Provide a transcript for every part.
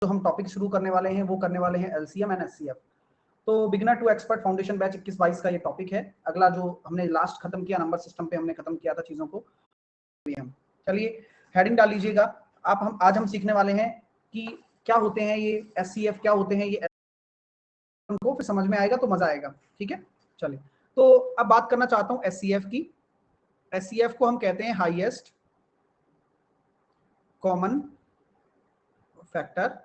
जो हम टॉपिक शुरू करने वाले हैं वो करने वाले हैं एलसीएम एंड एचसीएफ। तो beginner to expert foundation batch 21-22 का ये टॉपिक है। अगला जो हमने लास्ट खत्म किया नंबर सिस्टम पे हमने खत्म किया था चीजों को, हम चलिए हेडिंग डाल लीजिएगा। आज हम सीखने वाले हैं कि क्या होते हैं ये एचसीएफ, क्या होते हैं ये, हमको फिर समझ में आएगा तो मजा आएगा। ठीक है, चलिए तो अब बात करना चाहता हूं एचसीएफ की। एचसीएफ को हम कहते हैं हाईएस्ट कॉमन फैक्टर,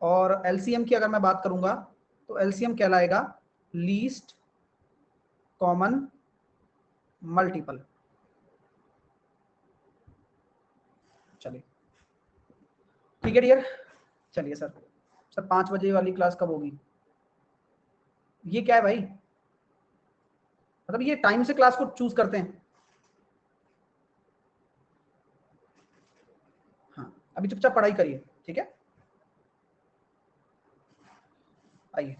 और एलसीएम की अगर मैं बात करूंगा तो एलसीएम कहलाएगा लीस्ट कॉमन मल्टीपल। चलिए ठीक है डियर। चलिए सर 5 बजे वाली क्लास कब होगी? ये क्या है भाई, मतलब ये टाइम से क्लास को चूज करते हैं? हाँ अभी चुपचाप पढ़ाई करिए, ठीक है। आइए,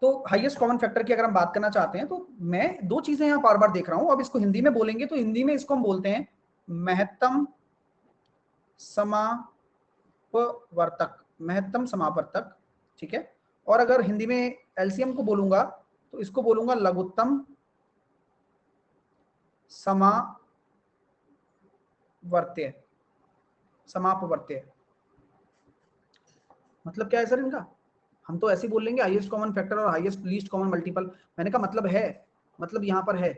तो हाईएस्ट कॉमन फैक्टर की अगर हम बात करना चाहते हैं तो मैं दो चीजें यहाँ बार बार देख रहा हूं। अब इसको हिंदी में बोलेंगे तो हिंदी में इसको हम बोलते हैं महत्तम समापवर्तक, महत्तम समापवर्तक, ठीक है। और अगर हिंदी में एलसीएम को बोलूंगा तो इसको बोलूंगा लघुत्तम समावर्त्य, समापवर्त्य। मतलब क्या है सर इनका? हम तो ऐसे ही बोल लेंगे हाईएस्ट कॉमन फैक्टर और हाईएस्ट लीस्ट कॉमन मल्टीपल। मैंने कहा मतलब है, मतलब यहाँ पर है,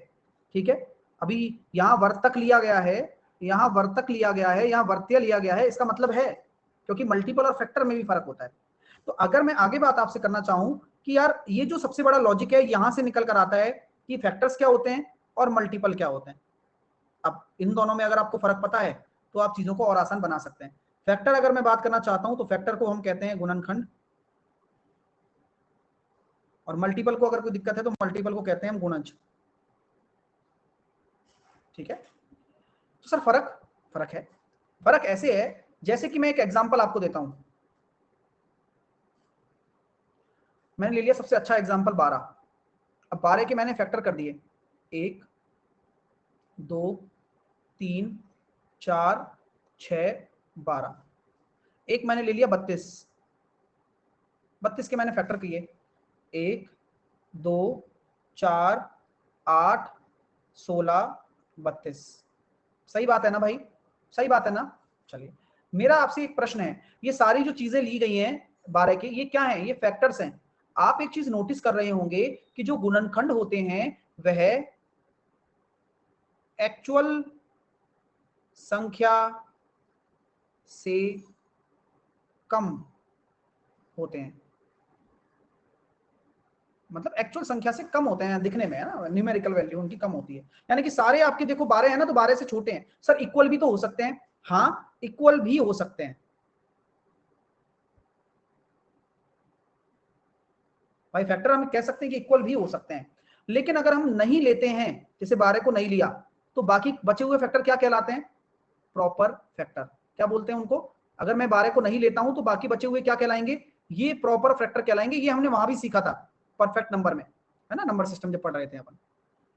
ठीक है। अभी यहाँ वर्तक लिया गया है, यहाँ वर्तक लिया गया है, यहाँ वर्त्य लिया गया है, इसका मतलब है, क्योंकि मल्टीपल और फैक्टर में भी फर्क होता है। तो अगर मैं आगे बात आपसे करना चाहूं कि यार ये जो सबसे बड़ा लॉजिक है यहां से निकल कर आता है कि फैक्टर्स क्या होते हैं और मल्टीपल क्या होते हैं। अब इन दोनों में अगर आपको फर्क पता है तो आप चीजों को और आसान बना सकते हैं। फैक्टर अगर मैं बात करना चाहता हूं तो फैक्टर को हम कहते हैं गुणनखंड, और मल्टीपल को अगर कोई दिक्कत है तो मल्टीपल को कहते हैं हम गुणज, ठीक है। तो सर फर्क फर्क है, फर्क ऐसे है जैसे कि मैं एक एग्जांपल आपको देता हूं। मैंने ले लिया सबसे अच्छा एग्जांपल 12। अब 12 के मैंने फैक्टर कर दिए 1 2 3 4 6 12। एक मैंने ले लिया 32, 32 के मैंने फैक्टर किए 1 2 4 8 16 32। सही बात है ना भाई, सही बात है ना। चलिए मेरा आपसे एक प्रश्न है, ये सारी जो चीजें ली गई हैं 12 के, ये क्या है? ये फैक्टर्स हैं। आप एक चीज नोटिस कर रहे होंगे कि जो गुणनखंड होते हैं वह एक्चुअल संख्या से कम होते हैं, मतलब एक्चुअल संख्या से कम होते हैं दिखने में, है ना, न्यूमेरिकल वैल्यू उनकी कम होती है। यानी कि सारे आपके देखो 12 है ना, तो 12 से छोटे हैं। सर इक्वल भी तो हो सकते हैं, हाँ इक्वल भी हो सकते हैं भाई। फैक्टर हम कह सकते हैं कि इक्वल भी हो सकते हैं, लेकिन अगर हम नहीं लेते हैं, जैसे 12 को नहीं लिया, तो बाकी बचे हुए फैक्टर क्या कहलाते हैं? Proper factor. क्या बोलते हैं उनको? अगर मैं 12 को नहीं लेता हूं तो बाकी बचे हुए क्या कहलाएंगे? ये प्रॉपर फैक्टर कहलाएंगे। ये हमने वहां भी सीखा था परफेक्ट नंबर में, है ना, नंबर सिस्टम जब पढ़ रहे थे अपन।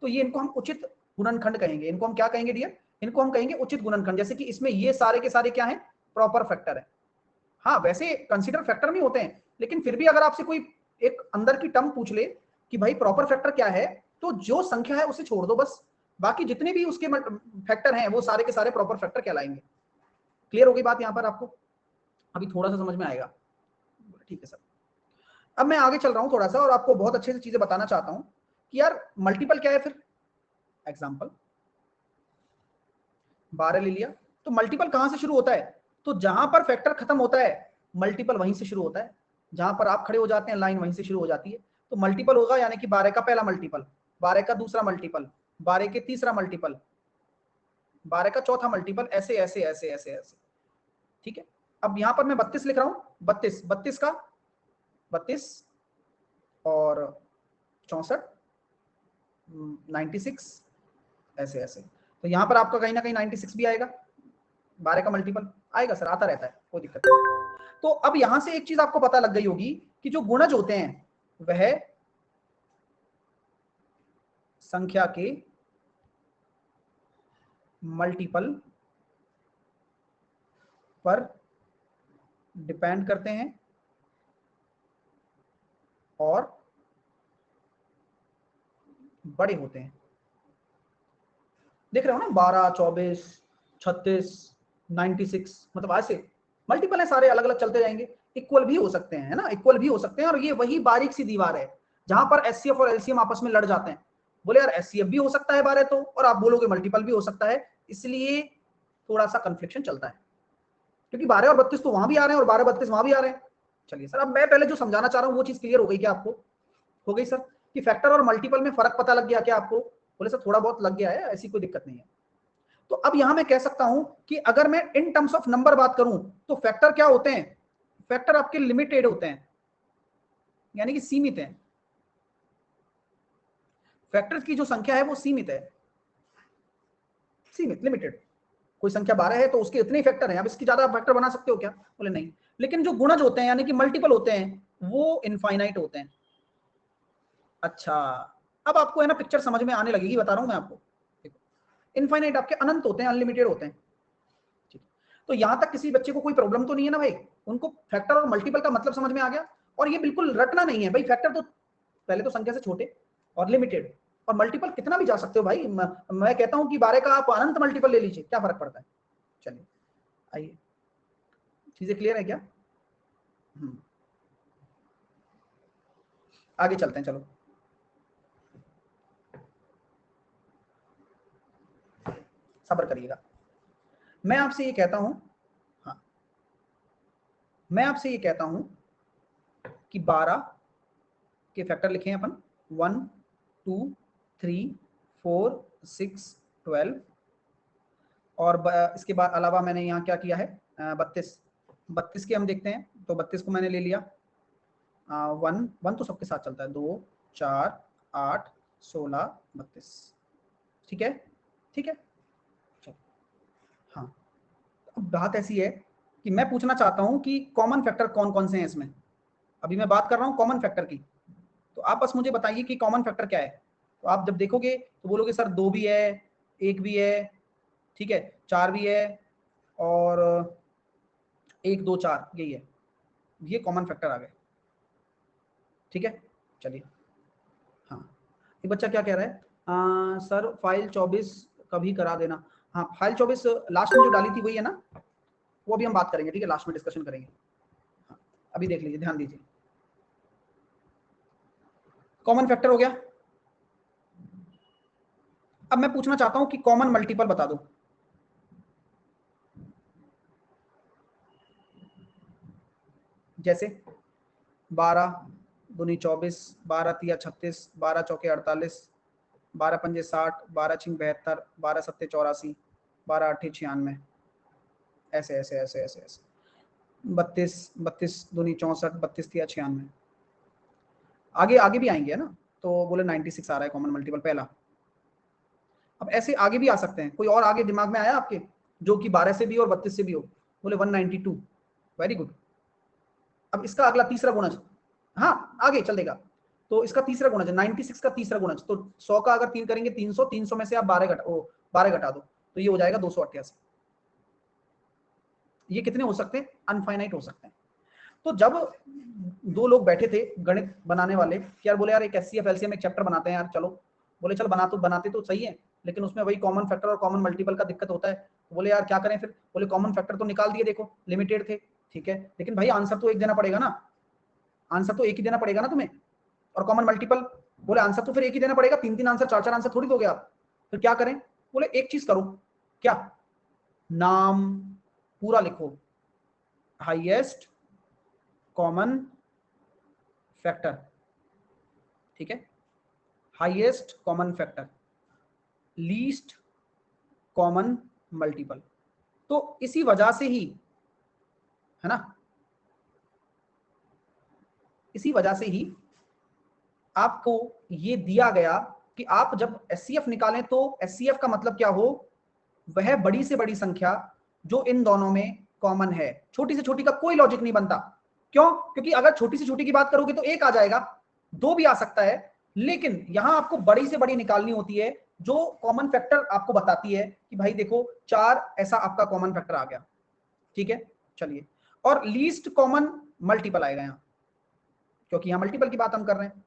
तो ये इनको हम उचित गुणनखंड कहेंगे। इनको हम क्या कहेंगे डियर? इनको हम कहेंगे उचित गुणनखंड। जैसे कि इसमें ये सारे के सारे क्या है? प्रॉपर फैक्टर है। हाँ वैसे कंसीडर फैक्टर में होते हैं, लेकिन फिर भी अगर आपसे कोई एक अंदर की टर्म पूछ ले कि भाई प्रॉपर फैक्टर क्या है, तो जो संख्या है उसे छोड़ दो बस, बाकी जितने भी उसके फैक्टर हैं वो सारे के सारे प्रॉपर फैक्टर कहलाएंगे। क्लियर हो गई बात यहां पर आपको? अभी थोड़ा सा समझ में आएगा, ठीक है सर। अब मैं आगे चल रहा हूं थोड़ा सा और आपको बहुत अच्छे से चीजें बताना चाहता हूं कि यार मल्टीपल क्या है। फिर एग्जाम्पल 12 ले लिया, तो मल्टीपल कहां से शुरू होता है? तो जहां पर फैक्टर खत्म होता है मल्टीपल वहीं से शुरू होता है। जहां पर आप खड़े हो जाते हैं लाइन वहीं से शुरू हो जाती है। तो मल्टीपल होगा यानी कि 12 का पहला मल्टीपल, 12 का दूसरा मल्टीपल, 12 के तीसरा मल्टीपल, 12 का चौथा मल्टीपल, ऐसे ऐसे ऐसे ऐसे ऐसे, ठीक है। अब यहां पर मैं 32 लिख रहा हूं, 32, 32 का 32 और 64, 96, ऐसे ऐसे। तो यहां पर आपका कहीं ना कहीं 96 भी आएगा, 12 का मल्टीपल आएगा सर, आता रहता है, कोई दिक्कत नहीं। तो अब यहां से एक चीज आपको पता लग गई होगी कि जो गुणज होते हैं वह संख्या के मल्टीपल पर डिपेंड करते हैं और बड़े होते हैं। देख रहे हो ना, 12, 24, 36, 96, मतलब ऐसे मल्टीपल है सारे, अलग अलग चलते जाएंगे। इक्वल भी हो सकते हैं, है ना, इक्वल भी हो सकते हैं। और ये वही बारीक सी दीवार है जहां पर एचसीएफ और एलसीएम आपस में लड़ जाते हैं। बोले यार एचसीएफ भी हो सकता है 12 तो, और आप बोलोगे मल्टीपल भी हो सकता है, इसलिए थोड़ा सा कंफ्लिक्शन चलता है, क्योंकि 12 और 32 तो वहां भी आ रहे हैं और 12, 32 वहां भी आ रहे हैं। चलिए सर, अब मैं पहले जो समझाना चाह रहा हूँ वो चीज क्लियर हो गई क्या आपको? हो गई सर, कि फैक्टर और मल्टीपल में फर्क पता लग गया क्या आपको? बोले सर थोड़ा बहुत लग गया है, ऐसी कोई दिक्कत नहीं है। तो अब यहां मैं कह सकता हूं कि अगर मैं इन टर्म्स ऑफ नंबर बात करूं तो फैक्टर क्या होते हैं? फैक्टर आपके लिमिटेड होते हैं, यानी कि सीमित है। फैक्टर्स की जो संख्या है वो सीमित है, सीमित, लिमिटेड। कोई संख्या 12 है तो उसके इतने ही फैक्टर हैं, अब इसकी ज्यादा फैक्टर बना सकते हो क्या? बोले नहीं। लेकिन जो गुणज होते हैं यानी कि मल्टीपल होते हैं वो इनफाइनाइट होते हैं। अच्छा, अब आपको है ना पिक्चर समझ में आने लगेगी, बता रहा हूं मैं आपको। इनफाइनाइट आपके अनंत होते हैं, अनलिमिटेड होते हैं। तो यहां तक किसी बच्चे को कोई प्रॉब्लम तो नहीं है ना भाई? उनको फैक्टर और मल्टीपल का मतलब समझ में आ गया। और ये बिल्कुल रटना नहीं है भाई, फैक्टर तो पहले तो संख्या से छोटे और लिमिटेड, और मल्टीपल कितना भी जा सकते हो भाई। मैं कहता हूं कि 12 का आप अनंत मल्टीपल ले लीजिए, क्या फर्क पड़ता है? चलिए आइए, चीजें क्लियर है क्या? आगे चलते हैं, चलो सब्र करिएगा। मैं आपसे ये कहता हूं, हाँ, मैं आपसे ये कहता हूं कि 12 के फैक्टर लिखे हैं अपन, 1, 2, 3, 4, 6, 12। और इसके बाद अलावा मैंने यहाँ क्या किया है, 32। 32 के हम देखते हैं, तो 32 को मैंने ले लिया। 1 तो सबके साथ चलता है, 2, 4, 8, 16, 32। ठीक है, ठीक है, चलो। हाँ, अब बात ऐसी है कि मैं पूछना चाहता हूं कि कॉमन फैक्टर कौन कौन से हैं इसमें। अभी मैं बात कर रहा हूं कॉमन फैक्टर की, तो आप बस मुझे बताइए कि कॉमन फैक्टर क्या है। तो आप जब देखोगे तो बोलोगे सर 2 भी है, 1 भी है, ठीक है, 4 भी है, और 1, 2, 4 यही है, ये कॉमन फैक्टर आ गए। ठीक है, चलिए। हाँ, एक बच्चा क्या कह रहा है, सर फाइल 24 कभी करा देना। हाँ, फाइल 24 लास्ट में जो डाली थी वही है ना, वो अभी हम बात करेंगे, ठीक है, लास्ट में डिस्कशन करेंगे। हाँ, अभी देख लीजिए, ध्यान दीजिए। कॉमन फैक्टर हो गया। अब मैं पूछना चाहता हूं कि कॉमन मल्टीपल बता दो। जैसे 12 दूनी 24, 12 तिया 36, 12 चौके 48, 12 पंजे 60, 12 छिंग 72, 12 सत्ते 84, 12 अट्ठे 96, ऐसे ऐसे ऐसे ऐसे ऐसे 32, 32 दूनी 64, 32 तिया 96। आगे आगे भी आएंगे, है ना? तो बोले 96 आ रहा है कॉमन मल्टीपल पहला। अब ऐसे आगे भी आ सकते हैं, कोई और आगे दिमाग में आया आपके जो कि 12 से भी और 32 से भी हो? बोले 192, वेरी गुड। अब इसका अगला तीसरा गुणज, हाँ आगे चल देगा। तो इसका तीसरा गुणज 96 का तीसरा गुणज, तो 100 का अगर 3 करेंगे 300, 300 में से आप 12 घटा दो तो ये हो जाएगा 288। ये कितने हो सकते हैं? अनफाइनाइट हो सकते हैं। तो जब दो लोग बैठे थे गणित बनाने वाले कि यार बोले यार एक एचसीएफ एलसीएम एक चैप्टर बनाते हैं यार, चलो। बोले चल बनाते तो सही है, लेकिन उसमें वही कॉमन फैक्टर और कॉमन मल्टीपल का दिक्कत होता है। तो बोले यार क्या करें फिर? बोले कॉमन फैक्टर तो निकाल दिए, देखो लिमिटेड थे, ठीक है, लेकिन भाई आंसर तो एक देना पड़ेगा ना, आंसर तो एक ही देना पड़ेगा ना तुम्हें। और कॉमन मल्टीपल, बोले आंसर तो फिर एक ही देना पड़ेगा, 3 आंसर 4 आंसर थोड़ी दोगे आप। फिर क्या करें? बोले एक चीज करो, क्या? नाम पूरा लिखो, हाईएस्ट कॉमन फैक्टर, ठीक है, highest common factor, least common multiple. तो इसी वजह से ही, है ना, इसी वजह से ही आपको ये दिया गया कि आप जब एचसीएफ निकालें तो एचसीएफ का मतलब क्या हो? वह बड़ी से बड़ी संख्या जो इन दोनों में कॉमन है। छोटी से छोटी का कोई लॉजिक नहीं बनता। क्यों? क्योंकि अगर छोटी से छोटी की बात करोगे तो 1 आ जाएगा, 2 भी आ सकता है, लेकिन यहां आपको बड़ी से बड़ी निकालनी होती है जो कॉमन फैक्टर आपको बताती है कि भाई देखो 4 ऐसा आपका कॉमन फैक्टर आ गया। ठीक है, चलिए। और लीस्ट कॉमन मल्टीपल आएगा यहाँ, क्योंकि यहाँ मल्टीपल की बात हम कर रहे हैं।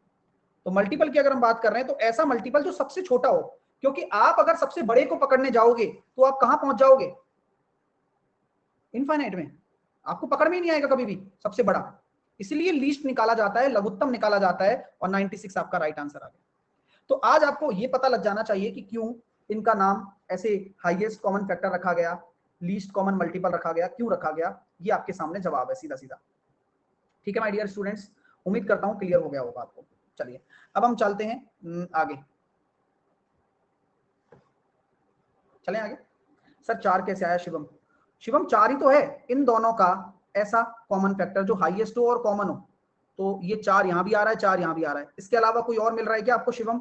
तो मल्टीपल की अगर हम बात कर रहे हैं तो ऐसा मल्टीपल जो सबसे छोटा हो, क्योंकि आप अगर सबसे बड़े को पकड़ने जाओगे तो आप कहां पहुंच जाओगे, इनफाइनाइट में, आपको पकड़ में ही नहीं आएगा कभी भी सबसे बड़ा। इसलिए लीस्ट निकाला जाता है, लघुत्तम निकाला जाता है, और 96 आपका राइट आंसर आ गया। तो आज आपको ये पता लग जाना चाहिए कि क्यों इनका नाम ऐसे हाईएस्ट कॉमन फैक्टर रखा गया, लीस्ट कॉमन मल्टीपल रखा गया, क्यों रखा गया, ये आपके सामने जवाब है सीधा सीधा। ठीक है माय डियर स्टूडेंट्स, उम्मीद करता हूं क्लियर हो गया होगा आपको। चलिए अब हम चलते हैं आगे, चलें आगे। सर 4 कैसे आया शिवम? शिवम 4 ही तो है इन दोनों का ऐसा कॉमन फैक्टर जो हाईएस्ट हो और कॉमन हो। तो ये 4 यहां भी आ रहा है, 4 यहां भी आ रहा है, इसके अलावा कोई और मिल रहा है क्या आपको शिवम?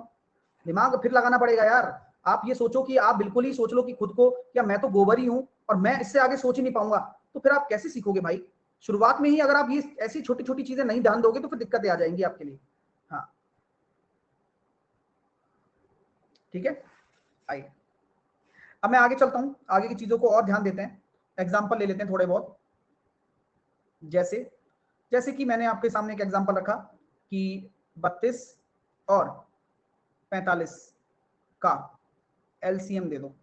दिमाग फिर लगाना पड़ेगा यार। आप ये सोचो कि आप बिल्कुल ही सोच लो कि खुद को क्या मैं तो गोबर ही हूं और मैं इससे आगे सोच ही नहीं पाऊंगा, तो फिर आप कैसे सीखोगे भाई? शुरुआत में ही अगर आप ये ऐसी छोटी छोटी चीजें नहीं ध्यान दोगे तो फिर दिक्कतें आ जाएंगी आपके लिए। हाँ ठीक है, आइए अब मैं आगे चलता हूं, आगे की चीजों को और ध्यान देते हैं, एग्जाम्पल ले लेते हैं थोड़े बहुत। जैसे जैसे कि मैंने आपके सामने एक एग्जाम्पल रखा कि 32 और 45 का एलसीएम दे दो।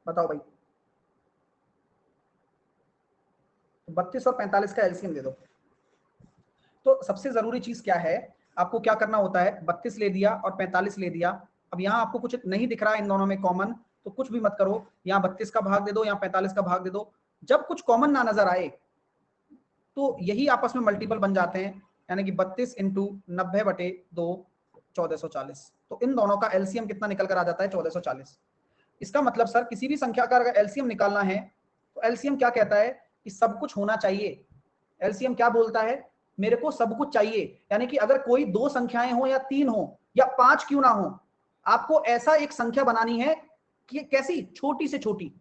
बताओ भाई, 32 और 45 का एलसीएम दे दो। तो सबसे जरूरी चीज क्या है, आपको क्या करना होता है, 32 ले दिया और 45 ले दिया। अब यहाँ आपको कुछ नहीं दिख रहा है इन दोनों में कॉमन, तो कुछ भी मत करो, यहाँ 32 का भाग दे दो, यहाँ 45 का भाग दे दो। जब कुछ कॉमन ना नजर आए तो यही आपस में मल्टीपल बन जाते हैं, यानी कि 32 इंटू 90/2 1440। तो इन दोनों का एलसीएम कितना निकल कर आ जाता है, 1440। इसका मतलब सर किसी भी संख्या का अगर एलसीएम निकालना है तो एलसीएम क्या कहता है कि सब कुछ होना चाहिए। एलसीएम क्या बोलता है, मेरे को सब कुछ चाहिए, यानी कि अगर कोई 2 संख्याएं हो या 3 हो या 5 क्यों ना हो, आपको ऐसा एक संख्या बनानी है कि कैसी, छोटी से छोटी।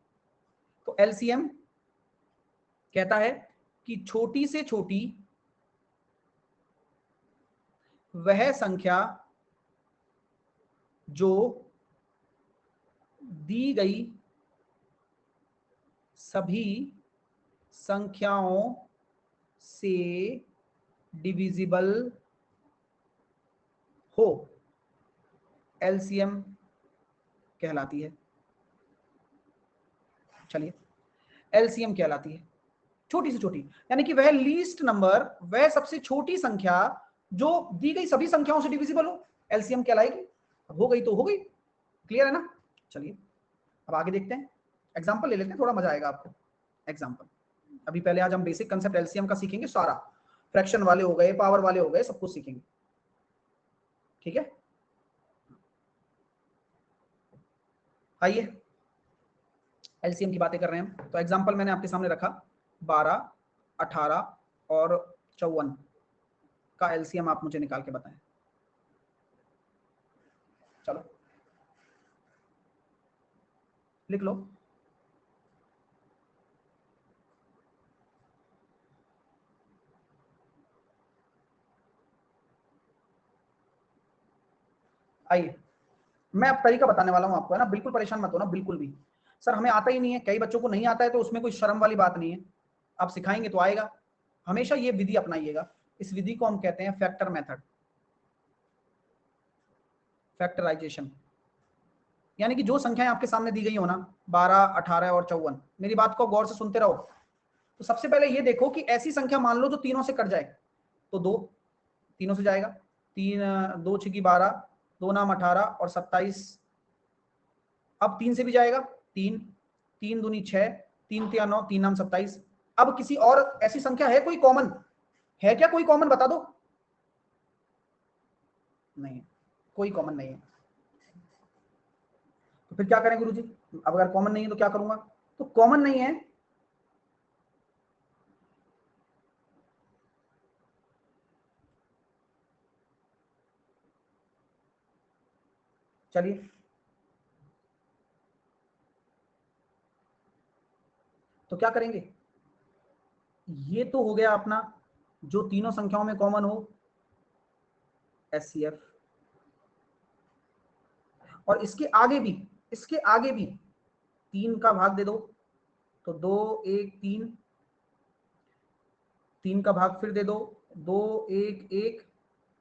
तो एलसीएम कहता है कि छोटी से छोटी वह संख्या जो दी गई सभी संख्याओं से डिविजिबल हो, एलसीएम कहलाती है। चलिए एलसीएम कहलाती है छोटी से छोटी, यानी कि वह लीस्ट नंबर, वह सबसे छोटी संख्या जो दी गई सभी संख्याओं से डिविजिबल हो, एलसीएम कहलाएगी। अब हो गई तो हो गई, क्लियर है ना? चलिए अब आगे देखते हैं, एग्जांपल ले लेते हैं, थोड़ा मजा आएगा आपको। एग्जांपल, अभी पहले आज हम बेसिक कंसेप्ट एलसीएम का सीखेंगे, सारा फ्रैक्शन वाले हो गए, पावर वाले हो गए, सब कुछ सीखेंगे। ठीक है, आइए एलसीएम की बातें कर रहे हैं हम, तो एग्जांपल मैंने आपके सामने रखा 12, 18 और 54 का एलसीएम आप मुझे निकाल के बताएं। चलो लिख लो। आइए मैं अब तरीका बताने वाला हूं आपको, है ना, बिल्कुल परेशान मत होना बिल्कुल भी। सर हमें आता ही नहीं है, कई बच्चों को नहीं आता है, तो उसमें कोई शर्म वाली बात नहीं है, आप सिखाएंगे तो आएगा। हमेशा ये विधि अपनाइएगा, इस विधि को हम कहते हैं फैक्टर मेथड, फैक्टराइजेशन। यानी कि जो संख्याएं आपके सामने दी गई हो ना, 12, 18 और 54, मेरी बात को गौर से सुनते रहो। तो सबसे पहले ये देखो कि ऐसी संख्या मान लो जो तीनों से कट जाए, तो 2 तीनों से जाएगा, 3 2 6 12, 2 नाम 18 और 27। अब 3 से भी जाएगा, 3 3 दूनी 6, 3 तिया 9, 3 नाम 27। अब किसी और ऐसी संख्या है कोई कॉमन, है क्या कोई कॉमन, बता दो। नहीं है, कोई कॉमन नहीं है। तो फिर क्या करें गुरुजी, अब अगर कॉमन नहीं है तो क्या करूंगा? तो कॉमन नहीं है, चलिए तो क्या करेंगे, ये तो हो गया अपना जो तीनों संख्याओं में कॉमन हो, HCF। और इसके आगे भी 3 का भाग दे दो तो 2 1 3, 3 का भाग फिर दे दो 2 1 1,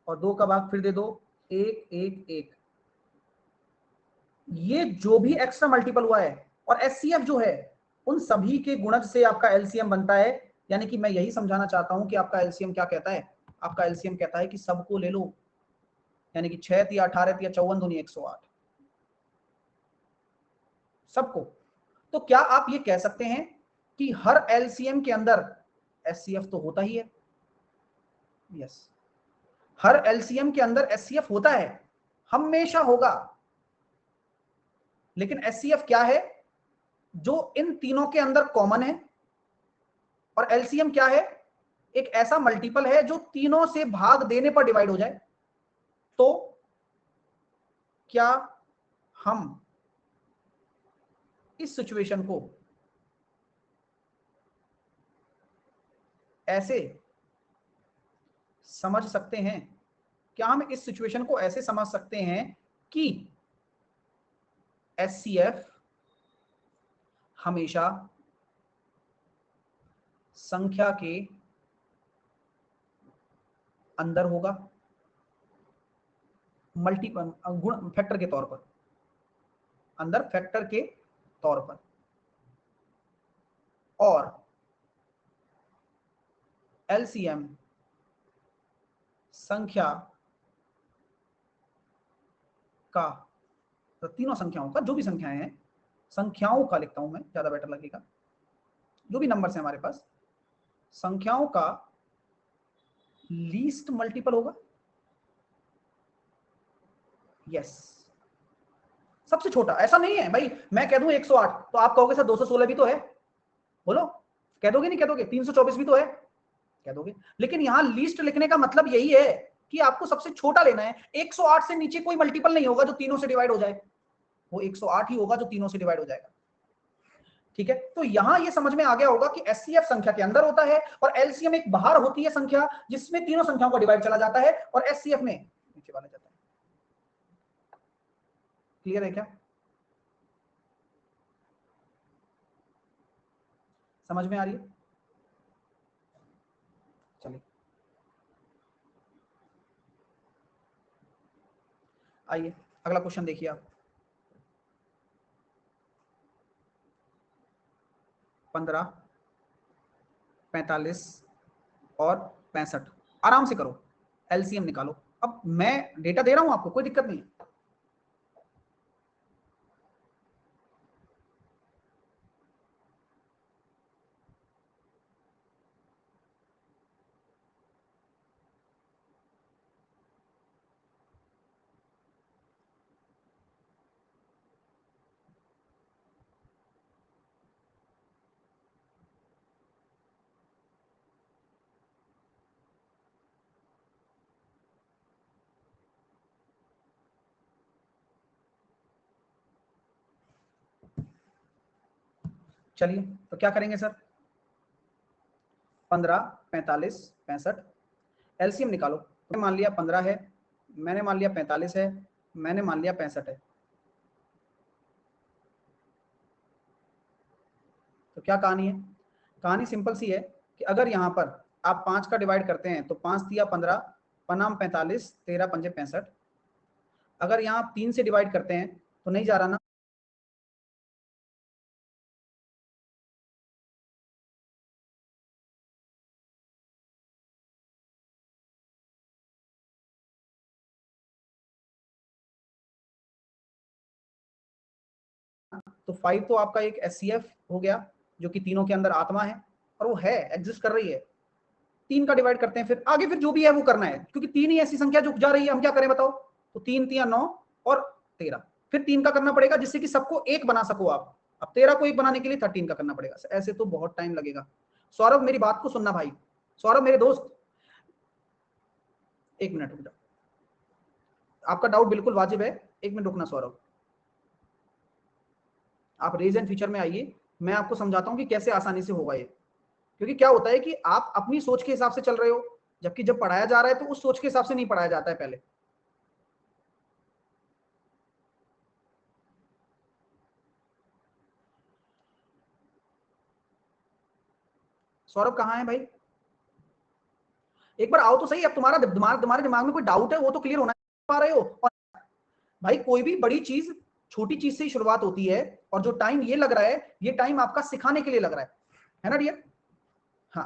और 2 का भाग फिर दे दो 1 1 1। ये जो भी एक्स्ट्रा मल्टीपल हुआ है और HCF जो है उन सभी के गुणज से आपका LCM बनता है। यानी कि मैं यही समझाना चाहता हूं कि आपका LCM क्या कहता है, आपका LCM कहता है कि सबको ले लो, यानी कि 6 या 18 या 54 दूनी 108, सबको। तो क्या आप ये कह सकते हैं कि हर LCM के अंदर HCF तो होता ही है? यस, हर LCM के अंदर HCF होता है, हमेशा होगा। लेकिन HCF क्या है? जो इन तीनों के अंदर कॉमन है। और LCM क्या है? एक ऐसा मल्टीपल है जो तीनों से भाग देने पर डिवाइड हो जाए। तो क्या हम इस सिचुएशन को ऐसे समझ सकते हैं, क्या हम इस सिचुएशन को ऐसे समझ सकते हैं कि HCF हमेशा संख्या के अंदर होगा, मल्टीपल गुण फैक्टर के तौर पर, अंदर फैक्टर के तौर पर, और LCM संख्या का, तो तीनों संख्याओं का, जो भी संख्याएं हैं, संख्याओं का लिखता हूं मैं, ज्यादा बेटर लगेगा, जो भी नंबर्स हैं हमारे पास, संख्याओं का लीस्ट मल्टीपल होगा। यस, सबसे छोटा। ऐसा नहीं है भाई मैं कह दूं 108 तो आप कहोगे सर 216 भी तो है, बोलो, कह दोगे नहीं कह दोगे? 324 भी तो है, कह दोगे। लेकिन यहां लीस्ट लिखने का मतलब यही है कि आपको सबसे छोटा लेना है। 108 से नीचे कोई मल्टीपल नहीं होगा जो तीनों से डिवाइड हो जाए, वो 108 ही होगा जो तीनों से डिवाइड हो जाएगा। ठीक है, तो यहां ये समझ में आ गया होगा कि HCF संख्या के अंदर होता है और LCM एक बाहर होती है संख्या जिसमें तीनों संख्याओं का डिवाइड चला जाता है, और HCF में नीचे वाला जाता है। क्लियर है क्या? समझ में आ रही है? चलिए आइए अगला क्वेश्चन देखिए आप। 15, 45 और 65, आराम से करो, LCM निकालो। अब मैं डेटा दे रहा हूं आपको, कोई दिक्कत नहीं है। चलिए तो क्या करेंगे सर, 15, 45, 65, LCM निकालो। तो मान लिया 15 है, मैंने मान लिया 45 है, मैंने मान लिया 65 है। तो क्या कहानी है? कहानी सिंपल सी है कि अगर यहाँ पर आप 5 का डिवाइड करते हैं तो 5 दिया 15, पनाम 45, 13 पंजे 65। अगर यहाँ आप 3 से डिवाइड करते हैं तो नहीं जा रहा ना, तो 5 तो आपका एक HCF हो गया जो कि तीनों के अंदर आत्मा है और वो है, एग्जिस्ट कर रही है। 3 का डिवाइड करते हैं, फिर आगे फिर जो भी है वो करना है, क्योंकि 3 ही ऐसी संख्या जो जा रही है, हम क्या करें बताओ? तो 3 3 9 और 13, फिर 3 का करना पड़ेगा जिससे कि सबको एक बना सको आप। अब 13 को एक बनाने के लिए 13 का करना पड़ेगा। ऐसे तो बहुत टाइम लगेगा। सौरभ मेरी बात को सुनना भाई, सौरभ मेरे दोस्त, 1 मिनट रुक जाओ, आपका डाउट बिल्कुल वाजिब है, 1 मिनट रुकना सौरभ। आप रेज एंड फीचर में आइए, मैं आपको समझाता हूं कि कैसे आसानी से होगा ये, क्योंकि क्या होता है कि आप अपनी सोच के हिसाब से चल रहे हो, जबकि जब पढ़ाया जा रहा है तो उस सोच के हिसाब से नहीं पढ़ाया जाता है पहले। सौरभ कहाँ है भाई? एक बार आओ तो सही। अब तुम्हारा तुम्हारे दिमाग में कोई डाउट है वो तो क्लियर होना पा रहे हो। और भाई कोई भी बड़ी चीज छोटी चीज से ही शुरुआत होती है, और जो टाइम ये लग रहा है ये टाइम आपका सिखाने के लिए लग रहा है ना डियर? हाँ।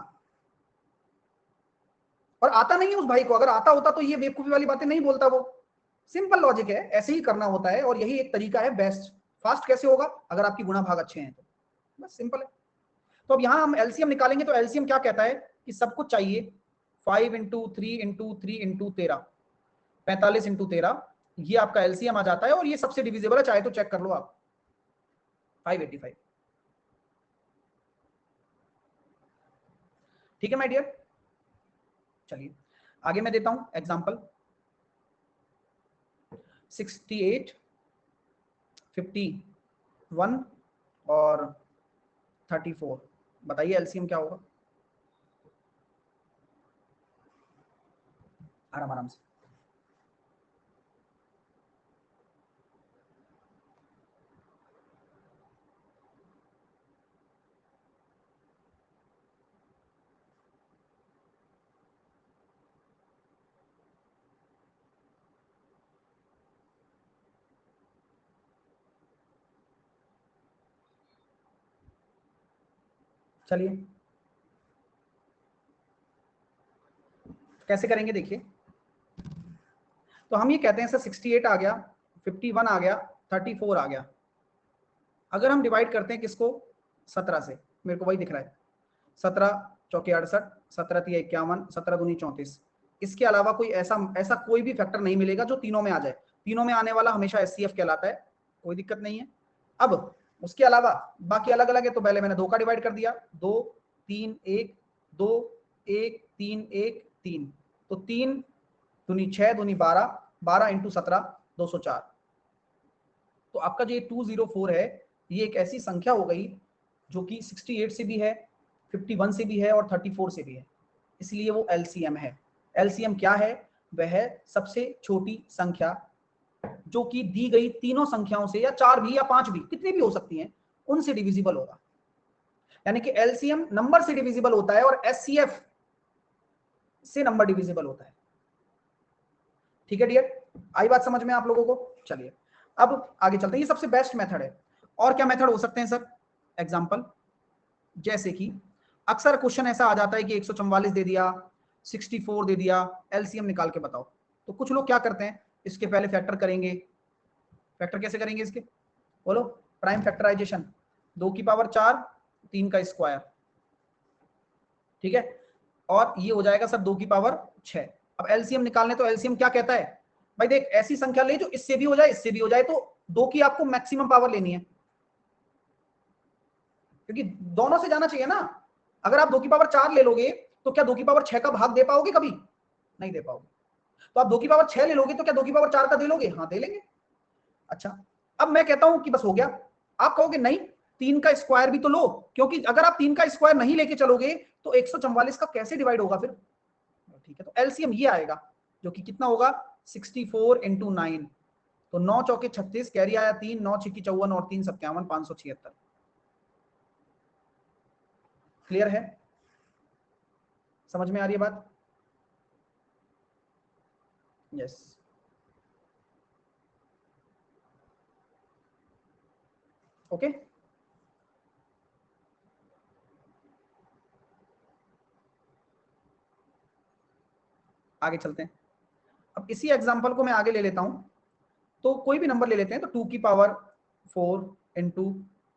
और आता नहीं है उस भाई को, अगर आता होता तो ये बेवकूफी वाली बातें नहीं बोलता वो। सिंपल लॉजिक है, ऐसे ही करना होता है, और यही एक तरीका है बेस्ट। फास्ट कैसे होगा? अगर आपकी गुणा भाग अच्छे हैं तो बस सिंपल है। तो अब यहां हम एलसीएम निकालेंगे, तो एलसीएम क्या कहता है कि सब कुछ चाहिए 5 × 3 × 3 × 13, 45 × 13, ये आपका एलसीएम आ जाता है, और ये सबसे डिविजिबल है, चाहे तो चेक कर लो आप, 585। ठीक है माय डियर, चलिए आगे मैं देता हूं एग्जांपल। 68, 51 और 34, बताइए एलसीएम क्या होगा? आराम आराम से। चलिए कैसे करेंगे देखिए। तो हम ये कहते हैं सर 68 आ गया, 51 आ गया, 34 आ गया। अगर हम डिवाइड करते हैं किसको? 17 से, मेरे को वही दिख रहा है। 17 चौके 68, 17 तिया 51, 17 दूनी 34। इसके अलावा कोई ऐसा ऐसा कोई भी फैक्टर नहीं मिलेगा जो तीनों में आ जाए। तीनों में आने वाला हमेशा एचसीएफ कहलाता है, कोई दिक्कत नहीं है। अब उसके अलावा बाकी अलग अलग है, तो पहले मैंने 2 का डिवाइड कर दिया, 2 3 1 2 1 3 1 3, तो 3 दूनी 6 दूनी 12, 12 × 17 204। तो आपका जो ये 204 है, ये एक ऐसी संख्या हो गई जो कि 68 से भी है, 51 से भी है और 34 से भी है, इसलिए वो एलसीएम है। एलसीएम क्या है? वह सबसे छोटी संख्या जो कि दी गई तीनों संख्याओं से, या 4 भी या 5 भी, कितनी भी हो सकती हैं, उनसे डिविजिबल होगा। यानी कि एलसीएम नंबर से डिविजिबल होता है और एचसीएफ से नंबर डिविजिबल होता है। ठीक है डियर, आई बात समझ में आप लोगों को? चलिए अब आगे चलते हैं। ये सबसे बेस्ट मेथड है। और क्या मेथड हो सकते हैं सर? एग्जांपल, जैसे कि अक्सर क्वेश्चन ऐसा आ जाता है कि 144 दे दिया, 64 दे दिया, एलसीएम निकाल के बताओ। तो कुछ लोग क्या करते हैं, इसके पहले फैक्टर करेंगे। फैक्टर कैसे करेंगे इसके? बोलो। प्राइम फैक्टराइजेशन, 2 की पावर 4, 3 का स्क्वायर, ठीक है, और ये हो जाएगा सर 2 की पावर 6। अब एलसीएम निकालने, तो एलसीएम क्या कहता है? भाई देख, ऐसी संख्या ले जो इससे भी हो जाए इससे भी हो जाए, तो 2 की आपको मैक्सिमम पावर लेनी है, क्योंकि दोनों से जाना चाहिए ना। अगर आप 2 की पावर 4 ले लोगे तो क्या 2 की पावर 6 का भाग दे पाओगे? कभी नहीं दे पाओगे। तो आप 2 की पावर 6 ले लोगे तो क्या 2 की पावर 4 का दे लोगे? हाँ दे लेंगे। अच्छा, अब मैं कहता हूं कि बस हो गया। आप कहोगे नहीं, 3 का स्क्वायर भी तो लो, क्योंकि अगर आप 3 का स्क्वायर नहीं लेके चलोगे तो 144 का कैसे डिवाइड होगा फिर? ठीक है, तो एलसीएम ये आएगा, जो कि कितना होगा? 64 × 9, तो 9 चौके 36, कैरी आया 3, 9 छिक्की 54 और 3 57, 576। क्लियर है? समझ में आ रही है बात? यस। ओके, आगे चलते हैं। अब इसी एग्जांपल को मैं आगे ले लेता हूं। तो कोई भी नंबर ले लेते हैं, तो 2 की पावर 4 इंटू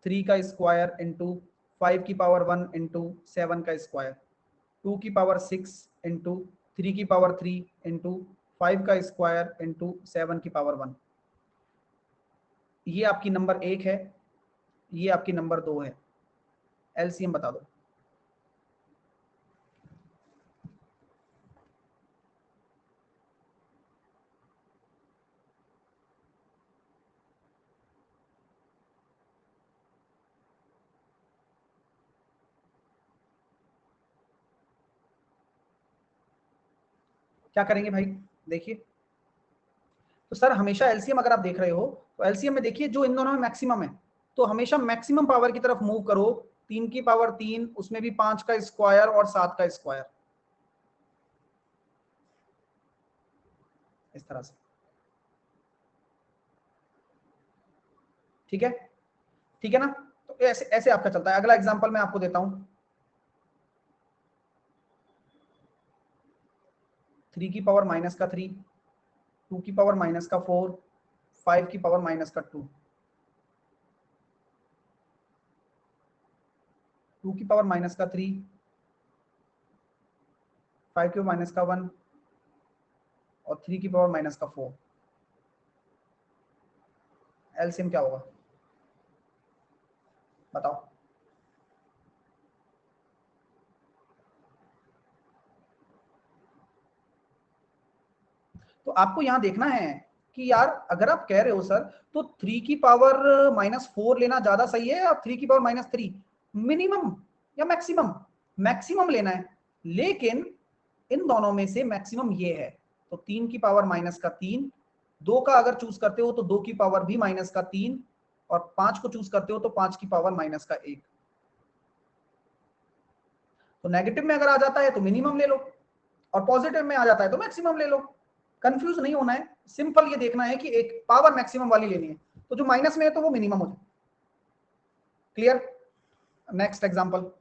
3 का स्क्वायर इंटू 5 की पावर 1 इंटू 7 का स्क्वायर, 2 की पावर 6 इंटू 3 की पावर 3 इंटू 5 का स्क्वायर इंटू 7 की पावर 1। ये आपकी नंबर 1 है, ये आपकी नंबर 2 है। एलसीएम बता दो। क्या करेंगे भाई, देखिए तो सर हमेशा एलसीएम अगर आप देख रहे हो तो एलसीएम में देखिए जो इन दोनों में मैक्सिमम है, तो हमेशा मैक्सिमम पावर की तरफ मूव करो। 3 की पावर 3, उसमें भी 5 का स्क्वायर और 7 का स्क्वायर, इस तरह से। ठीक है, ठीक है ना। तो ऐसे ऐसे आपका चलता है। अगला एग्जांपल मैं आपको देता हूं, 3 की पावर -3, 2 की पावर -4, 5 की पावर-2, 2 की पावर-3, 5 की पावर-1 और 3 की पावर-4। एलसीएम क्या होगा बताओ। तो आपको यहां देखना है कि यार अगर आप कह रहे हो सर तो 3 की पावर-4 लेना ज्यादा सही है या 3 की पावर-3, मिनिमम या मैक्सिमम? मैक्सिमम लेना है, लेकिन इन दोनों में से मैक्सिमम ये है। तो 3 की पावर-3, 2 का अगर चूज करते हो तो 2 की पावर-3 और 5 को चूज करते हो तो 5 की पावर-1। तो नेगेटिव में अगर आ जाता है तो मिनिमम ले लो और पॉजिटिव में आ जाता है तो मैक्सिमम ले लो। कंफ्यूज नहीं होना है, सिंपल ये देखना है कि एक पावर मैक्सिमम वाली लेनी है, तो जो माइनस में है तो वो मिनिमम हो जाए। क्लियर? नेक्स्ट एग्जांपल,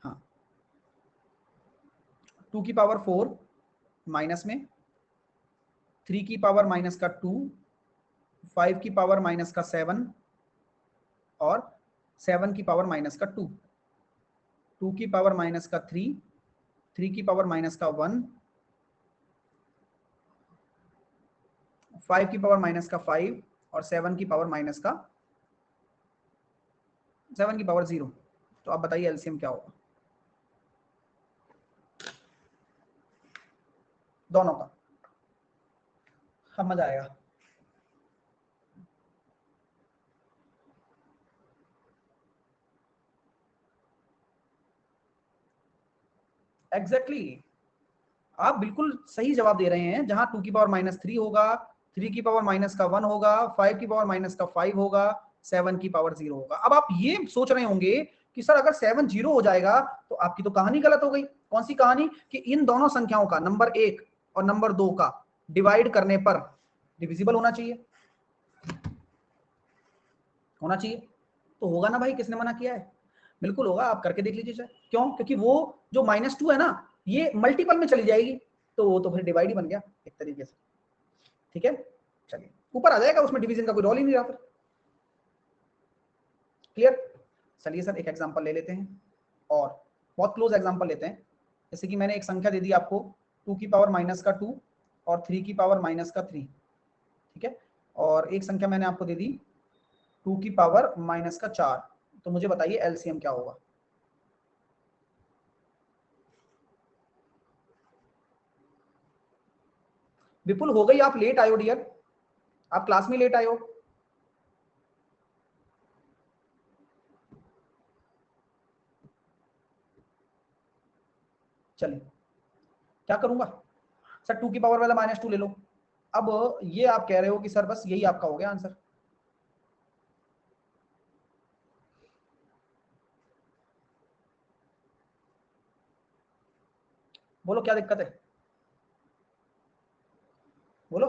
हाँ 2 की पावर-4 माइनस में, 3 की पावर-2, 5 की पावर-7 और 7 की पावर-2, 2 की पावर-3, 3 की पावर-1, 5 की पावर-5 और 7 की पावर-0। तो आप बताइए एलसीएम क्या होगा दोनों का? अब मजा आएगा। Exactly exactly. आप बिल्कुल सही जवाब दे रहे हैं। जहां 2 की पावर-3 होगा, 3 की पावर-1 होगा, 5 की पावर-5 होगा, 7 की पावर-0 होगा। अब आप ये सोच रहे होंगे कि सर अगर 7 0 हो जाएगा तो आपकी तो कहानी गलत हो गई। कौन सी कहानी? कि इन दोनों संख्याओं का नंबर 1 और नंबर 2 का डिवाइड करने पर डिविजिबल होना चाहिए, होना चाहिए। तो होगा ना भाई, किसने मना किया है? बिल्कुल होगा, आप करके देख लीजिए। क्यों? क्योंकि वो जो -2 है ना, ये मल्टीपल में चली जाएगी, तो वो तो फिर डिवाइड ही बन गया एक तरीके से। ठीक है, चलिए ऊपर आ जाएगा, उसमें डिवीजन का कोई रोल ही नहीं रहा फिर। क्लियर? चलिए सर एक एग्जांपल ले लेते हैं और बहुत क्लोज एग्जांपल लेते हैं। जैसे कि मैंने एक संख्या दे दी आपको 2 की पावर-2 और 3 की पावर-3। ठीक है, और एक संख्या मैंने आपको दे दी 2 की पावर-4। तो मुझे बताइए एलसीएम क्या होगा? विपुल हो गई, आप लेट आयो डियर, आप क्लास में लेट आयो। चलिए क्या करूंगा सर, 2 की पावर वाला -2 ले लो। अब ये आप कह रहे हो कि सर बस यही आपका हो गया आंसर। बोलो क्या दिक्कत है, बोलो।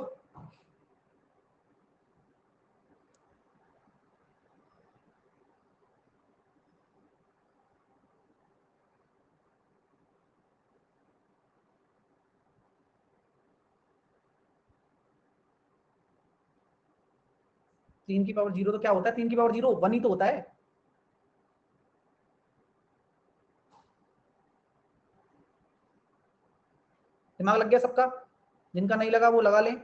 तीन की पावर 0 तो क्या होता है? 3 की पावर 0 1 ही तो होता है। दिमाग लग गया सबका? जिनका नहीं लगा वो लगा लें,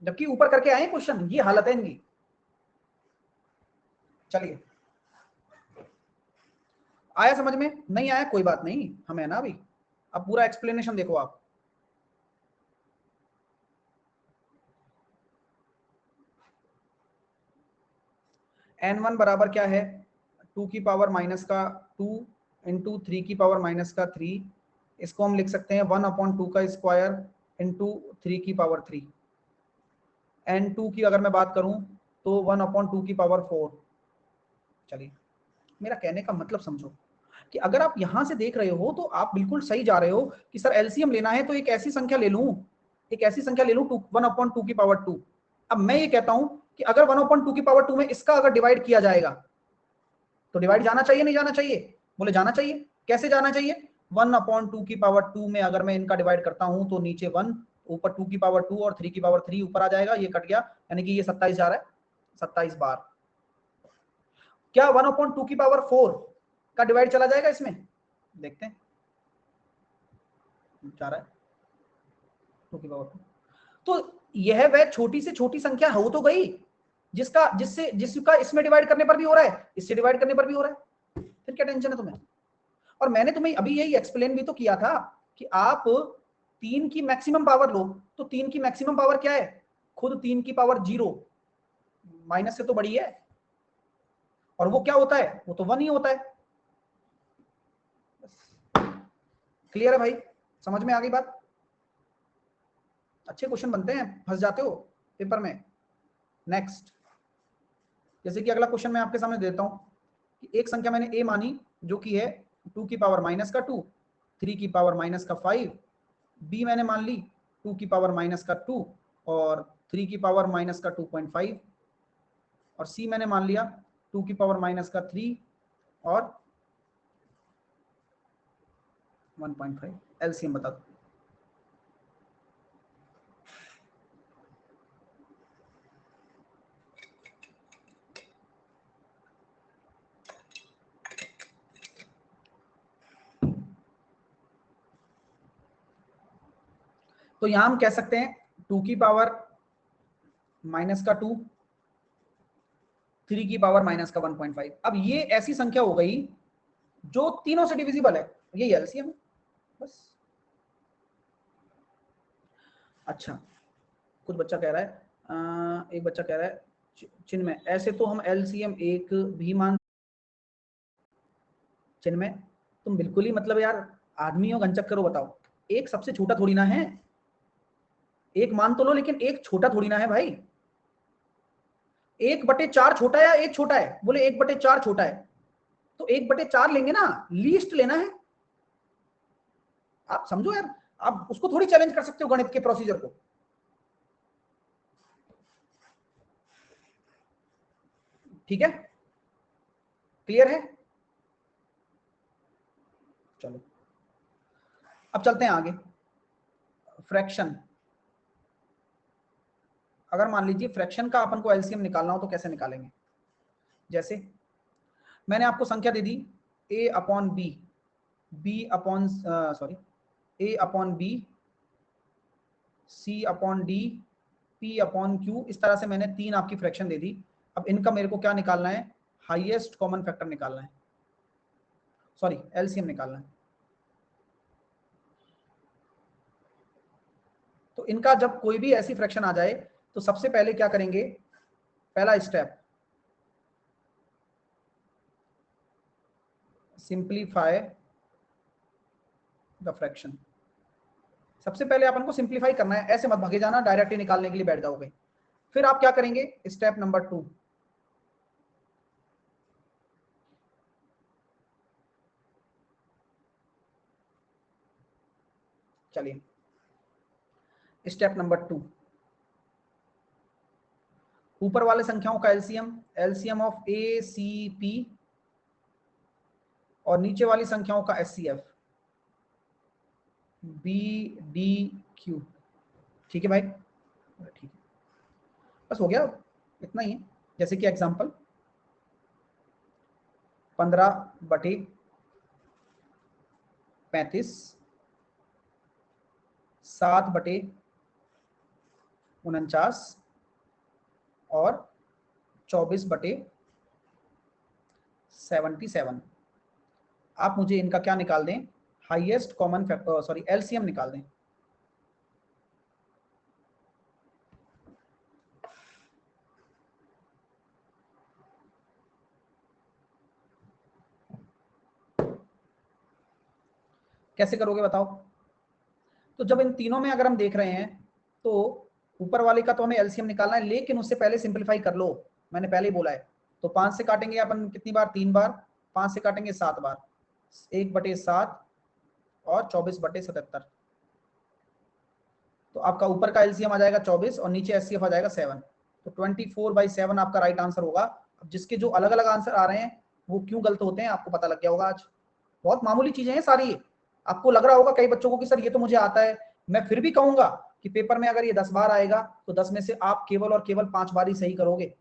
जबकि ऊपर करके आए क्वेश्चन, ये हालत है इनकी। चलिए आया समझ में? नहीं आया कोई बात नहीं, हमें ना अभी, अब पूरा एक्सप्लेनेशन देखो आप। n1 बराबर क्या है? 2 की पावर -2 इंटू 3 की पावर माइनस का 3, इसको हम लिख सकते हैं 1/2 का स्क्वायर इंटू 3 की पावर 3। n2 की अगर मैं बात करूं तो 1/2 की पावर 4। चलिए, मेरा कहने का मतलब समझो कि अगर आप यहां से देख रहे हो तो आप बिल्कुल सही जा रहे हो कि सर एलसीएम लेना है तो एक ऐसी संख्या ले लूं, एक ऐसी संख्या ले लूं 1/2 की पावर 2। अब मैं ये कहता हूं कि अगर 1/2 की पावर 2 में इसका अगर डिवाइड किया जाएगा तो डिवाइड जाना चाहिए नहीं जाना चाहिए? बोले जाना चाहिए। कैसे जाना चाहिए? 1/2 की पावर 2 में अगर मैं इनका डिवाइड करता हूं तो नीचे 1, ऊपर 2 की पावर 2 और 3 की पावर 3 ऊपर आ जाएगा, ये कट गया, यानी कि ये 27 जा रहा है, 27 बार। क्या 1/2 की पावर 4 का डिवाइड चला जाएगा इसमें? देखते हैं, जा रहा है 2 की पावर 2। तो यह वह छोटी से छोटी संख्या हो तो गई जिसका इसमें डिवाइड करने पर भी हो रहा है, इससे डिवाइड करने पर भी हो रहा है, फिर क्या टेंशन है तुम्हें? और मैंने तुम्हें अभी यही एक्सप्लेन भी तो किया था कि आप 3 की मैक्सिमम पावर लो तो 3 की मैक्सिमम पावर क्या है? खुद 3 की पावर 0, माइनस से तो बड़ी है, और वो क्या होता है? वो तो 1 ही होता है। क्लियर है भाई? समझ में आ गई बात? अच्छे क्वेश्चन बनते हैं, फंस जाते हो पेपर में। नेक्स्ट, जैसे कि अगला क्वेश्चन मैं आपके सामने देता हूं कि एक संख्या मैंने ए मानी जो कि है 2 की पावर माइनस का 2, 3 की पावर माइनस का 5, बी मैंने मान ली 2 की पावर माइनस का 2 और 3 की पावर माइनस का 2.5, और सी मैंने मान लिया 2 की पावर माइनस का 3 और 1.5। एलसीएम बता दो। तो यहां हम कह सकते हैं 2 की पावर माइनस का 2, 3 की पावर माइनस का 1.5। अब ये ऐसी संख्या हो गई जो तीनों से डिविजिबल है, ये एलसीएम है बस। अच्छा, कुछ बच्चा कह रहा है, एक बच्चा कह रहा है चिन्मय, ऐसे तो हम एलसीएम एक भी मान। चिन्मय, तुम बिल्कुल ही मतलब यार आदमी हो, गंचक करो, बताओ एक सबसे छोटा थोड़ी ना है, एक मान तो लो लेकिन एक छोटा थोड़ी ना है भाई। 1/4 छोटा है या एक छोटा है? बोले 1/4 छोटा है, तो 1/4 लेंगे ना, लीस्ट लेना है। आप समझो यार, आप उसको थोड़ी चैलेंज कर सकते हो गणित के प्रोसीजर को। ठीक है, क्लियर है? चलो अब चलते हैं आगे। फ्रैक्शन, अगर मान लीजिए फ्रैक्शन का अपन को एलसीएम निकालना हो तो कैसे निकालेंगे? जैसे मैंने आपको संख्या दे दी a upon B, B upon sorry a upon B, c upon D, p upon Q, इस तरह से मैंने 3 आपकी फ्रैक्शन दे दी। अब इनका मेरे को क्या निकालना है? हाईएस्ट कॉमन फैक्टर निकालना है, सॉरी एलसीएम निकालना है। तो इनका जब कोई भी ऐसी फ्रैक्शन आ जाए तो सबसे पहले क्या करेंगे? पहला स्टेप, सिंप्लीफाई द फ्रैक्शन। सबसे पहले अपन को सिंप्लीफाई करना है, ऐसे मत भागे जाना डायरेक्टली निकालने के लिए बैठ जाओगे। फिर आप क्या करेंगे? स्टेप नंबर 2, चलिए स्टेप नंबर 2, ऊपर वाले संख्याओं का LCM, LCM of A C P, और नीचे वाली संख्याओं का एचसीएफ, बी डी क्यू। ठीक है भाई? ठीक है, बस हो गया, इतना ही है। जैसे कि एग्जांपल 15/35, 7/49 और 24/77। आप मुझे इनका क्या निकाल दें? Highest common factor, sorry LCM निकाल दें। कैसे करोगे बताओ? तो जब इन तीनों में अगर हम देख रहे हैं तो ऊपर वाले का तो हमें एलसीएम निकालना है, लेकिन उससे पहले सिंपलीफाई कर लो, मैंने पहले ही बोला है। तो 5 से काटेंगे अपन कितनी बार? 3 बार। 5 से काटेंगे 7 बार, 1/7 और 24/77। तो आपका ऊपर का एलसीएम आ जाएगा 24 और नीचे एचसीएफ आ जाएगा 7। तो 24/7 आपका राइट आंसर होगा। अब जिसके जो अलग अलग आंसर आ रहे हैं वो क्यों गलत होते हैं आपको पता लग गया होगा आज। बहुत मामूली चीजें हैं सारी। आपको लग रहा होगा कई बच्चों को कि सर ये तो मुझे आता है, मैं फिर भी कहूंगा कि पेपर में अगर ये 10 बार आएगा तो 10 में से आप केवल और केवल 5 बार ही सही करोगे,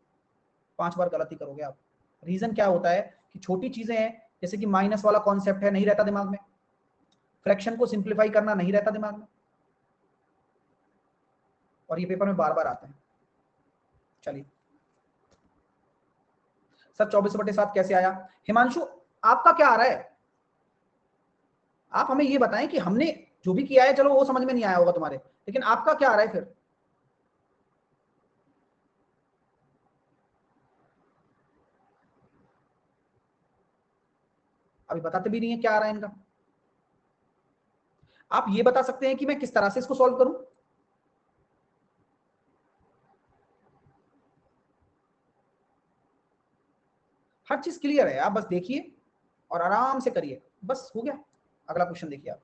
5 बार गलती करोगे आप। रीजन क्या होता है कि छोटी चीजें हैं, जैसे कि माइनस वाला कॉन्सेप्ट है, नहीं रहता दिमाग में। फ्रैक्शन को सिंप्लीफाई करना नहीं रहता दिमाग में, और ये पेपर में बार बार आते हैं। चलिए सर 24/7 कैसे आया? हिमांशु आपका क्या आ रहा है? आप हमें ये बताएं कि हमने जो भी किया है, चलो वो समझ में नहीं आया होगा तुम्हारे, लेकिन आपका क्या आ रहा है फिर? अभी बताते भी नहीं है क्या आ रहा है इनका। आप ये बता सकते हैं कि मैं किस तरह से इसको सॉल्व करूं? हर चीज क्लियर है, आप बस देखिए और आराम से करिए, बस हो गया। अगला क्वेश्चन देखिए, आप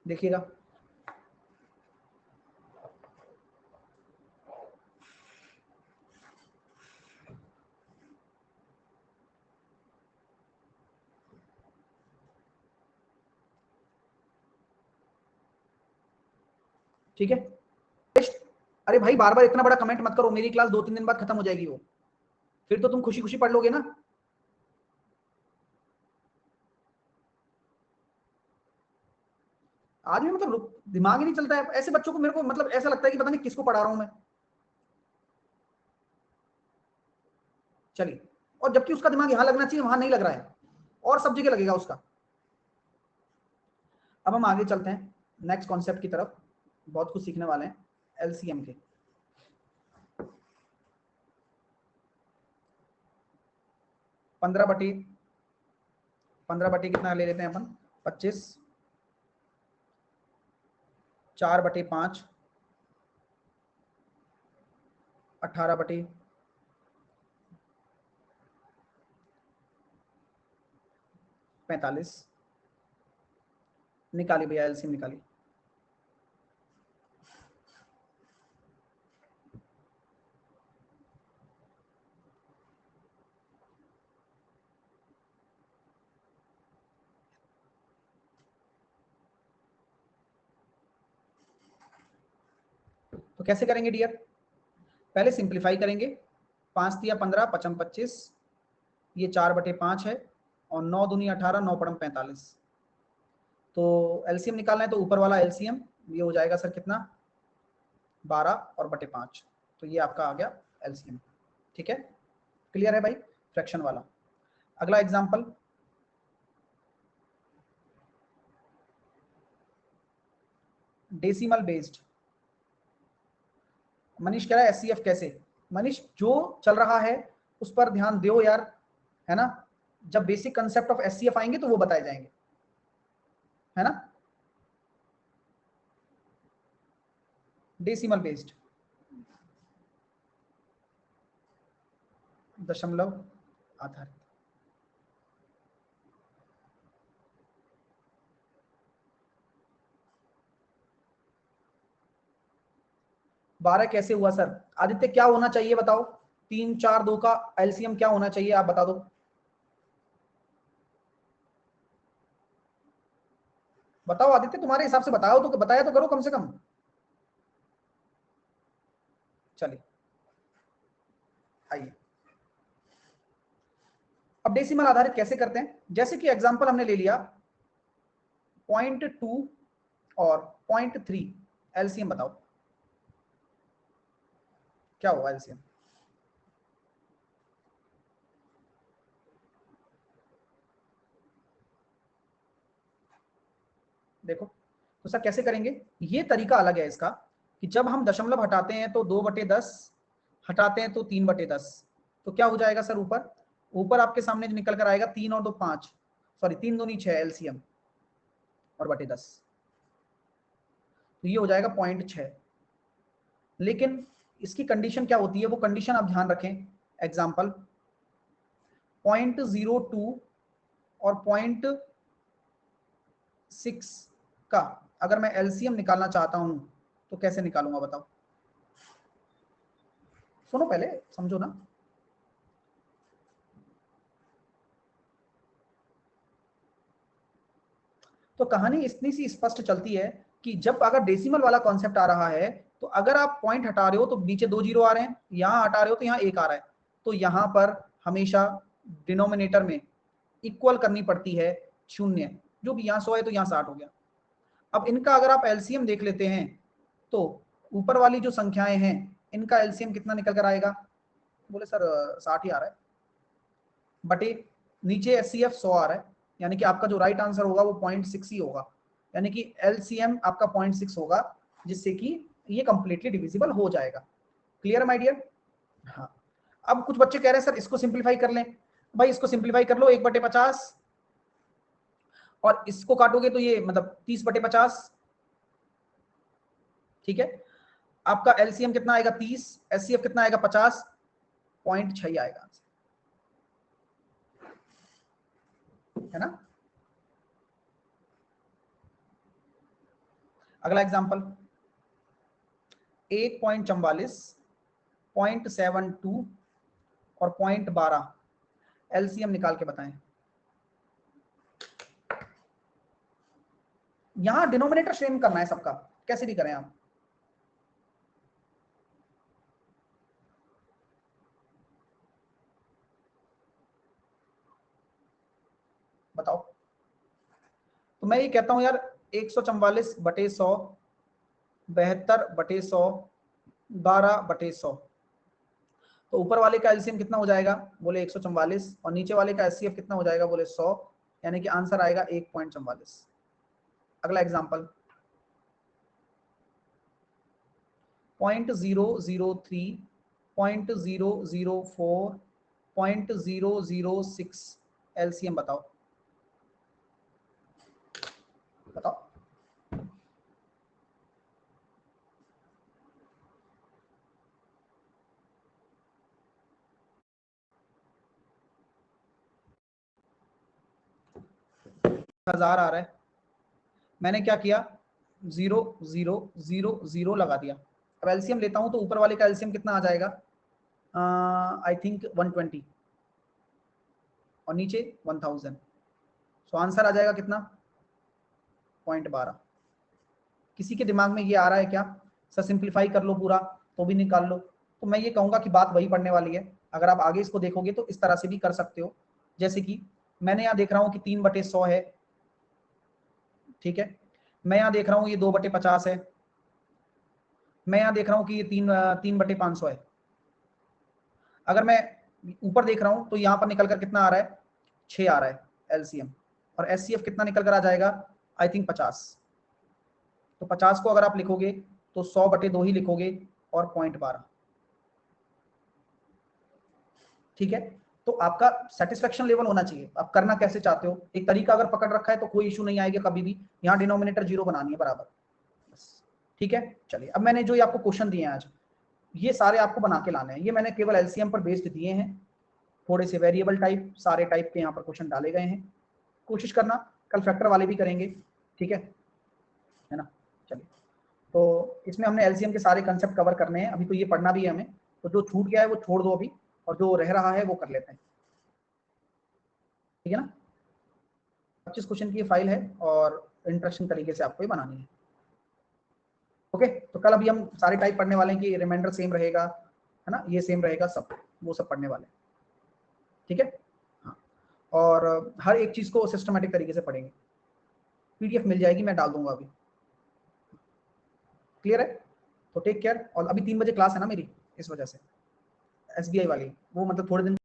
देखिएगा। ठीक है। अरे भाई बार बार इतना बड़ा कमेंट मत करो, मेरी क्लास 2-3 दिन बाद खत्म हो जाएगी वो, फिर तो तुम खुशी खुशी पढ़ लोगे ना। आज भी मतलब दिमाग ही नहीं चलता है ऐसे बच्चों को, मेरे को मतलब ऐसा लगता है कि पता नहीं किसको पढ़ा रहा हूं मैं। चलिए, और जबकि उसका दिमाग यहां लगना चाहिए, वहां नहीं लग रहा है, और सब जगह लगेगा उसका। अब हम आगे चलते हैं नेक्स्ट कॉन्सेप्ट की तरफ, बहुत कुछ सीखने वाले हैं एलसीएम के। 15/15 कितना ले लेते हैं अपन? 25, 4/5, 18/45। निकाली भैया एलसीएम निकाली। तो कैसे करेंगे डियर? पहले सिंप्लीफाई करेंगे। 5 तिया 15, 5 25, ये 4/5 है, और 9 दूनी 18, 9 पड़म 45। तो एलसीएम निकालना है, तो ऊपर वाला एलसीएम ये हो जाएगा सर कितना? 12 और बटे 5। तो ये आपका आ गया एलसीएम। ठीक है, क्लियर है भाई फ्रैक्शन वाला। अगला एग्जांपल, डेसिमल बेस्ड। मनीष कह रहा है एचसीएफ कैसे? मनीष जो चल रहा है उस पर ध्यान दो यार, है ना। जब बेसिक कंसेप्ट ऑफ एचसीएफ आएंगे तो वो बताए जाएंगे, है ना। डेसिमल बेस्ड, दशमलव आधारित। 12 कैसे हुआ सर? आदित्य क्या होना चाहिए बताओ? 3 4 2 का एलसीएम क्या होना चाहिए, आप बता दो। बताओ आदित्य, तुम्हारे हिसाब से बताओ, तो बताया तो करो कम से कम। चलिए आइए, अब डेसिमल आधारित कैसे करते हैं? जैसे कि एग्जांपल हमने ले लिया 0.2 और 0.3, एलसीएम बताओ क्या होगा एलसीएम? देखो तो सर कैसे करेंगे, ये तरीका अलग है इसका, कि जब हम दशमलव हटाते हैं तो 2/10, हटाते हैं तो 3/10। तो क्या हो जाएगा सर? ऊपर ऊपर आपके सामने निकल कर आएगा 3 और 2 5, सॉरी 3 दूनी 6 एलसीएम और बटे 10, तो ये हो जाएगा 0.6। लेकिन इसकी कंडीशन क्या होती है, वो कंडीशन आप ध्यान रखें। एग्जाम्पल 0.02 और 0.6 का अगर मैं एलसीएम निकालना चाहता हूं तो कैसे निकालूंगा बताओ? सुनो पहले, समझो ना। तो कहानी इतनी सी स्पष्ट चलती है कि जब अगर डेसिमल वाला कॉन्सेप्ट आ रहा है तो अगर आप पॉइंट हटा रहे हो तो नीचे 2 जीरो आ रहे हैं, यहां हटा रहे हो तो यहाँ 1 आ रहा है, तो यहां पर हमेशा डिनोमिनेटर में इक्वल करनी पड़ती है शून्य। जो भी यहाँ 100 है तो यहाँ 60 हो गया। अब इनका अगर आप एलसीएम देख लेते हैं तो ऊपर वाली जो संख्याएं हैं इनका एलसीएम कितना निकल कर आएगा? बोले सर 60 ही आ रहा है, बटे नीचे एचसीएफ 100 आ रहा है, यानी कि आपका जो राइट आंसर होगा वो 0.6 ही होगा, यानी कि एलसीएम आपका 0.6 होगा, जिससे कि ये कंप्लीटली डिविजिबल हो जाएगा। Clear my dear? हाँ। अब कुछ बच्चे कह रहे हैं सर इसको सिंप्लीफाई कर लें। भाई इसको सिंप्लीफाई कर लो, 1/50 और इसको काटोगे तो ये मतलब 30/50, ठीक है। आपका एलसीएम कितना आएगा 30, एचसीएफ कितना आएगा 50, 0.6 आएगा, है ना। अगला एग्जांपल 1.44, 0.72 और 0.12 एलसीएम निकाल के बताएं। यहां डिनोमिनेटर सेम करना है सबका, कैसे भी करें आप। बताओ। तो मैं ये कहता हूं यार 144/100, 72/100, 12/100, तो ऊपर वाले का एलसीएम कितना हो जाएगा? बोले 144, और नीचे वाले का एचसीएफ कितना हो जाएगा? बोले 100, यानी कि आंसर आएगा 1.44। अगला एग्जांपल 0.003, 0.004, 0.006 एलसीएम बताओ। बताओ। हजार आ रहा है, मैंने क्या किया 0.000 लगा दिया। अब एलसीएम लेता हूं तो ऊपर वाले का एलसीएम कितना आ जाएगा? आई थिंक 120 और नीचे 1000, सो आंसर आ जाएगा कितना? 0.12। किसी के दिमाग में ये आ रहा है क्या सर सिंप्लीफाई कर लो पूरा तो भी निकाल लो? तो मैं ये कहूंगा कि बात वही पड़ने वाली है। अगर आप आगे इसको देखोगे तो इस तरह से भी कर सकते हो, जैसे कि मैंने यहाँ देख रहा हूँ कि 3/100 है, ठीक है। मैं यहाँ देख रहा हूँ ये 2/50 है, मैं यहाँ देख रहा हूँ कि ये 3/500 है। अगर मैं ऊपर देख रहा हूँ तो यहाँ पर निकल कर कितना आ रहा है? 6 आ रहा है एलसीएम, और एचसीएफ कितना निकल कर आ जाएगा? I think 50। तो 50 को अगर आप लिखोगे तो 100/2 ही लिखोगे और 0.12, ठीक है। तो आपका सेटिस्फेक्शन लेवल होना चाहिए, आप करना कैसे चाहते हो। एक तरीका अगर पकड़ रखा है तो कोई इशू नहीं आएगा कभी भी। यहाँ डिनोमिनेटर 0 बनानी है बराबर, ठीक है। चलिए अब मैंने जो ये आपको क्वेश्चन दिए हैं आज, ये सारे आपको बना के लाने हैं। ये मैंने केवल एलसीएम पर बेस्ड दिए हैं, थोड़े से वेरिएबल टाइप, सारे टाइप के यहाँ पर क्वेश्चन डाले गए हैं। कोशिश करना कल फैक्टर वाले भी करेंगे, ठीक है ना। चलिए, तो इसमें हमने एलसीएम के सारे कंसेप्ट कवर करने हैं, अभी तो ये पढ़ना भी है हमें, तो जो छूट गया है वो छोड़ दो अभी, और जो रह रहा है वो कर लेते हैं, ठीक है ना। 25 क्वेश्चन की फाइल है और इंटरेस्टिंग तरीके से आपको ये बनानी है। ओके, तो कल अभी हम सारे टाइप पढ़ने वाले हैं कि रिमाइंडर सेम रहेगा, है ना, ये सेम रहेगा, सब वो सब पढ़ने वाले हैं, ठीक है। हाँ, और हर एक चीज को सिस्टमेटिक तरीके से पढ़ेंगे। पीडीएफ मिल जाएगी, मैं डाल दूंगा अभी। क्लियर है? तो टेक केयर। और अभी 3 बजे क्लास है ना मेरी, इस वजह से एसबीआई वाली, वो मतलब थोड़े दिन